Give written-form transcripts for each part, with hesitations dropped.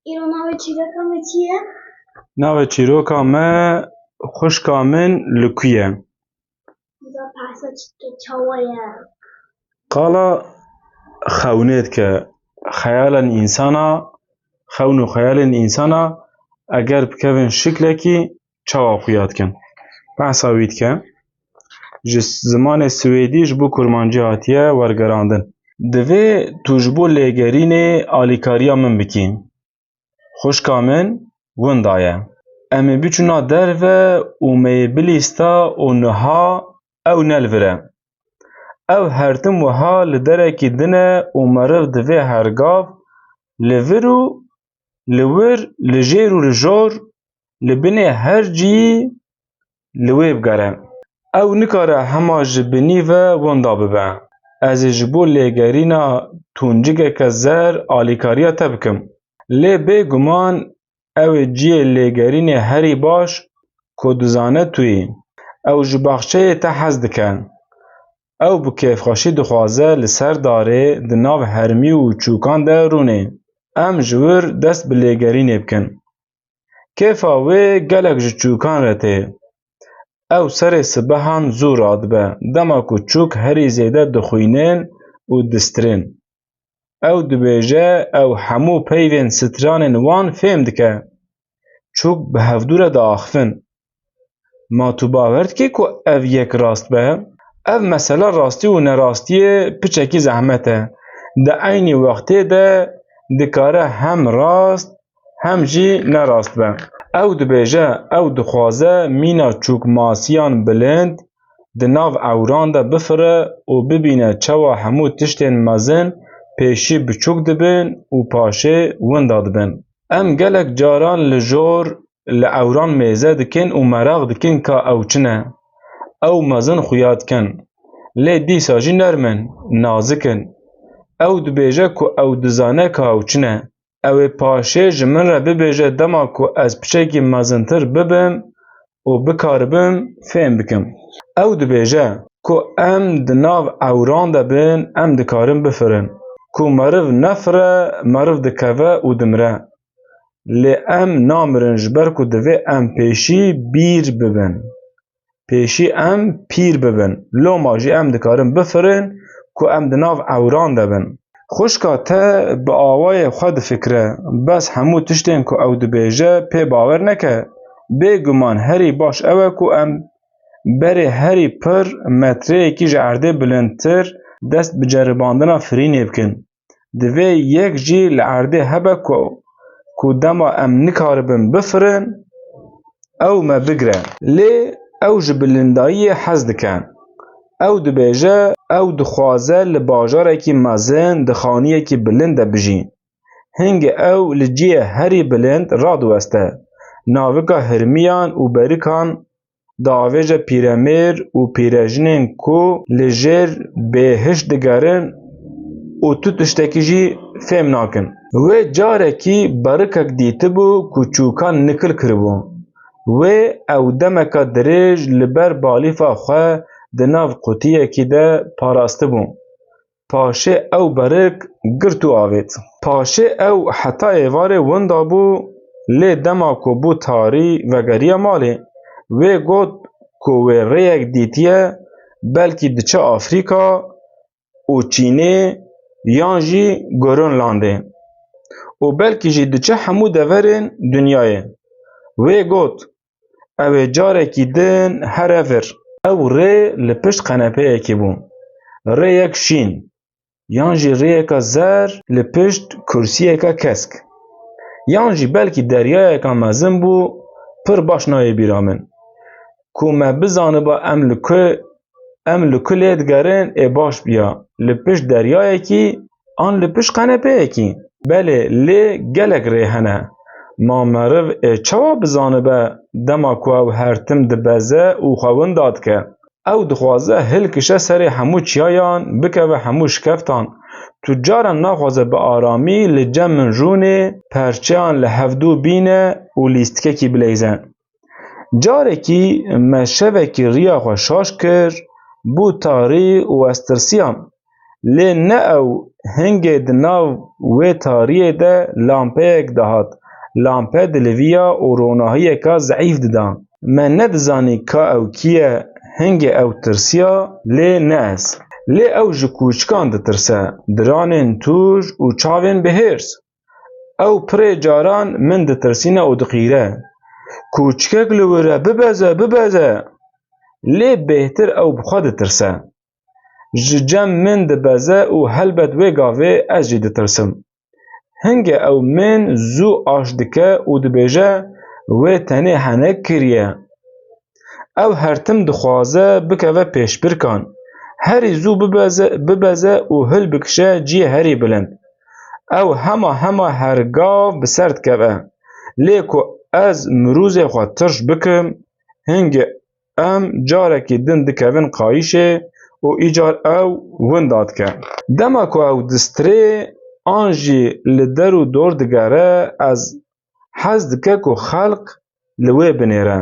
اینو ناوی چیرۆکە me چییە؟ Navê çîroka me xwişka min Lukû ye. Za behsa çawa ye. Qala xewnê dike xeyalên însana, xewn û xeyalên însana eger bikevin şiklekî çawa xuya dikin. Behsa wî dike. Ji zimanê Swêdî ji bo kurmancî hatiye wergerandin. Divê tu ji bo lêgerînê alîkariya min bikî. Xwişka min winda ye. Em ê biçûna derve û me yê bilîsta û niha ew nelvire. Ew hertim wiha li derekî din e û meriv divê hergav li vir û li wir, li jêr û li jor, li binê her ciyî li wê bigere. Ew nikare hema ji binî ve winda bibe. Ez ê ji bo lêgerîna tûncikeke zer alîkariya te bikim. Lê bêguman ew ê ciyê lêgerînê herî baş ku dizane tu yî. Ew ji baxçeyê te hez dike. Ew bi kêfxweşî dixwaze li ser darê di nav hermî û çûkan de rûnê. Em ji wir dest bi lêgerînê bikin. Kêfa wê gelek ji çûkan re tê. Ew serê sibehan zû radibe, dema ku çûk herî zêde dixwînin û distirin. Ew dibêje ew hemû peyvên stranên wan fêm dike. Çûk bi hevdûre diaxivin. Ma tu bawer dikî ku ev yek rast be? Ev mesela rastî û nerastiyê piçekî zehmet e. Di aynî wextê de dikare hem rast hem jî nerast be. Ew dibêje ew dixwaze mîna çûkmasiyan bilind di nav ewran de bifire û bibîne çawa hemû tiştên mezin pêşî biçûk dibin û paşê winda dibin. Em gelek caran li jor li ewran mêze dikin û mereq dikin ka ew çi ne. Ew mezin xuya dikin. Lê dîsa jî nermin, nazik in. Ew dibêje ku ew dizane ka ew çi ne. Ew ê paşê ji min re bibêje dema ku ez piçekî mezintir bibim û bikaribim fêm bikim. Ew dibêje ku em di nav ewran de bin em dikarin bifirin. Ku meriv nefire, meriv dikeve û dimire. Lê em namirin ji ber ku divê em pêşî bîr bibin. Pêşî em pîr bibin. Loma jî em dikarin bifirin ku em di nav ewran de bin. Xwişka te bi awayê xwe difikire. Bes hemû tiştên ku ew dibêje pê bawer neke. Bêguman herî baş ew e ku em berê herî pir metreyekî ji erdê bilindtir dest bi ceribandina firînê bikin. Divê yek jî li erdê hebe ku dema em nikaribin bifirin, ew me bigire. Lê ew ji bilindayiyê hez dike. Ew dibêje ew dixwaze li bajarekî mezin di xaniyekî bilind de bijî. Hingê ew li ciyê herî bilind radiweste. Navika hirmiyan û berikan diavêje pîremêr û pîrejinên ku li jêr bêhiş digerin û tu tiştekî jî fêm nakin. Wê carekî berikek dîtibû ku çûkan nikil kiribû. Wê ew demeka dirêj li ber balîfa xwe di nav qutiyekî de parastibû. Paşê ew berik girt û avêt. Paşê ew heta êvarê winda bû, lê dema ku bû tarî vegeriya malê. Wê got ku wê rêyek dîtiye belkî diçe Afrika û Çînê yan jî Grûnlandê. û belkî jî diçe hemû deverên dunyayê. Wê got ew ê carekî din here vir. Ew rê li pişt qenepeyekê bû. Rêyek şîn yan jî rêyeka zer li pişt kursiyeka kesk. Yan jî belkî deryayeka mezin bû pir baş nayê bîra min. Ku me bizaniba em li ku lê digerin ê baş bîya. Li pişt deryayekî an li pişt qenepeyekî. Belê lê gelek rê hene. Ma meriv ê çawa bizanibe dema ku ew hertim dibeze û xwe winda dike. Ew dixwaze hilkişe serê hemû çiyayan bikeve hemû şikeftan. Tu caran naxwaze bi aramî li cem min rûnê perçeyan li hevdû bîne û lîstikekî bileyze. Carekî me şevekî rêya xwe şaş kir, bû tarî û ez tirsiyam. لê ne ew hingê di nav wê tariyê de lampeyek dihat. Lampe dilêviya û ronahiyeka zeyîf dida. Me nedizanî ka ew kî ye, hingê ew tirsiya, lê ne ez. Lê ew ji kûçikan ditirse, diranên tûj û çavên bihêrs. Ew pirê caran min ditirsîne û dixîre. Kûçikek li were bibeze. Lê bêhtir ew bi xwe ditirse. Ji cem min dibeze û helbet wê gavê ez jî ditirsim. Hingê ew min zû aş dike û dibêje wê tenê henek kiriye. Ew her tim dixwaze bikeve pêşbirkan. Herî zû bibeze û hil bikişe ciyê herî bilind. Ew hema her gav bi ser dikeve. Lê ku ez mirûzê xwe tirş bikim, hingê em carekî din dikevin qayîşê û îcar ew winda dike. Dema ku ew distirê an jî li der û dor digere, ez hez dike ku xelq li wê binêre.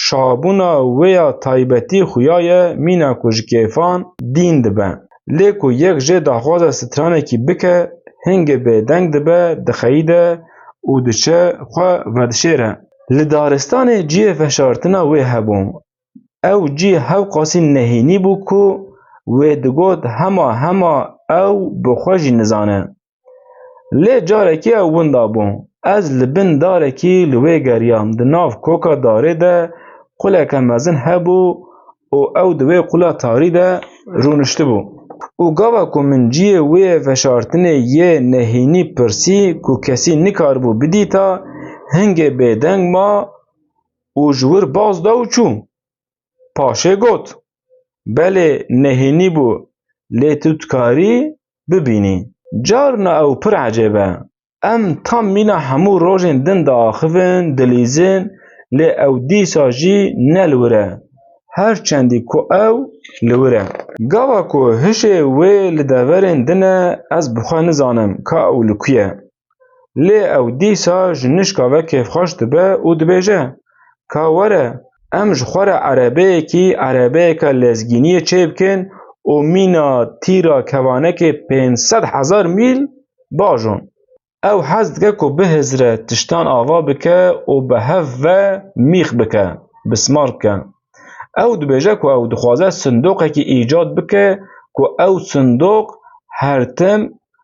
Şabûna wê ya taybetî xuya ye mîna ku ji kêfan dîn dibe. Lê ku yek jê daxwaza stranekî bike, hingê bêdeng dibe, dixeyîde û diçe xwe vedişêre. Li daristanê ciyê veşartina wê hebû. Ew cî hev qasî nehînî bû ku wê digot hema ew bi xwe jî nizane. Lê carekî ew winda bû. Ez li bin darekî li wê geriyam. Di nav koka darê de quleke mezin hebû û ew di wê qula tarî de rûniştibû. û gava ku min ciyê wê veşartinê yê nehînî pirsî ku kesî nikaribû bidîta, hingê bêdeng ma û ji wir baz da û çû. Paşê got: belê nehînî bû, lê tu dikarî bibînî. Carna ew pir ecêb e. Em tam mîna hemû rojên din diaxivin, dilîzin, lê ew dîsa jî ne li wir e. Her çendî ku ew li wir e. Gava ku hişê wê li deverên din e, ez bi xwe nizanim ka ew li ku ye. Lê ew dîsa ji nişka ve kêfxweş dibe û dibêje: ka were, em ji xwe re erebeyeka lezgîniyê çê bikin û mîna tîra kevanekê 500,000 mîl bajon. Ew hez dike ku bihizire tiştan ava bike û bi hev ve mîx bike, bismar bike. Ew dibêje ku ew dixwaze sindoqekî îcad bike ku ew sindoq her tim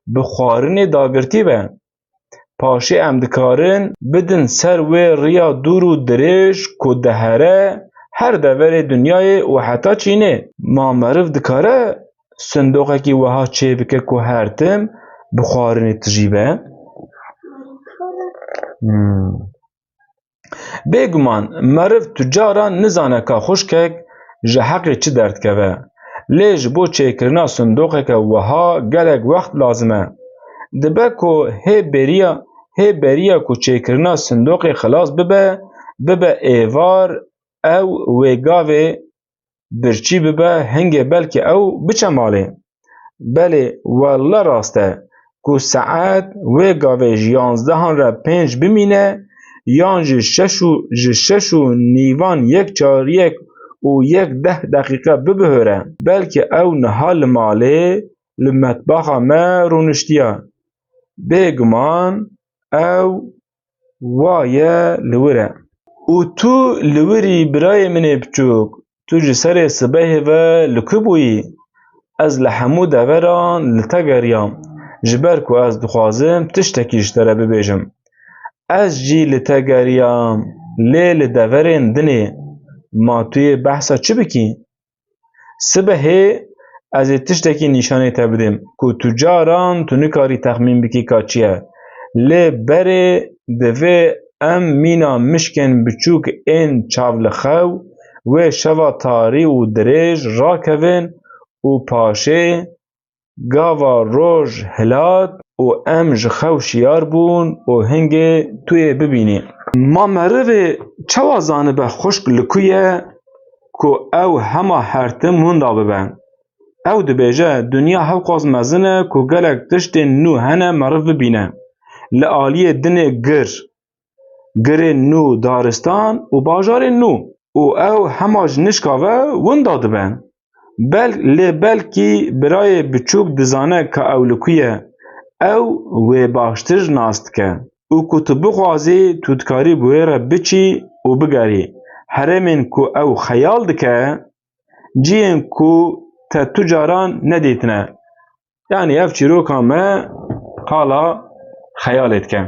bi xwarinê dagirtî be. Paşê em dikarin bidin ser wê rêya dûr û dirêj ku dihere her deverê dunyayê û heta Çînê. Ma meriv dikare sindoqekî wiha çê bike ku her tim bi xwarinê tijî be? Bêguman meriv tu caran nizane ka xuşkek ji heqê çi derdikeve. Lê ji bo çêkirina sindoqeke wiha gelek wext lazim e. Dibe ku hê beriya ku çêkirina sindoqê xilas bibe êvar, ew wê gavê birçî bibe, hingê belkî ew biçe malê. Belê wella rast e ku saet wê gavê ji 11 re 5 bimîne, yan ji 6 û nîvan yek çariyek û yek 10 deqîqe bibihore. Belkî ew niha li malê li metbaxa me rûniştiya. Bêguman ew waye li wir e. û tu li wirî birayê minê biçûk, tu ji serê sibehê ve li ku bûyî? Ez li hemû deveran li te geriyam, ji ber ku ez dixwazim tiştekî ji te re bibêjim. Ez jî li te geriyam, lê li deverên dinê, ma tu yê behsa çi bikî? Sibehê ez ê tiştekî nîşanê te bidim ku tu caran tu nikarî texmîn bikî ka çi ye. Lê berê divê em mîna mişkên biçûk ên çavlixew wê şeva tarî û dirêj rakevin û paşê gava roj hilat û em ji xew şiyar bûn û hingê tu yê bibînî. Ma merivê çawa zanibe xuşk li ku ye ku ew hema her tim winda bibe? Ew dibêje dunya hev qas mezin e ku gelek tiştên nû hene meriv bibîne. Li aliyê dinê girên nû, daristan û bajarên nû. û ew hema ji nişka ve winda dibe. belkî birayê biçûk dizane ka ew li ku ye, ew wê baştir nas dike û ku tu bixwazî tu dikarî bi wê re biçî û bigerî. Herêmên ku ew xeyal dike, ciyên ku te tu caran nedîtine. Yani ev çîroka me qala xeyalê dike.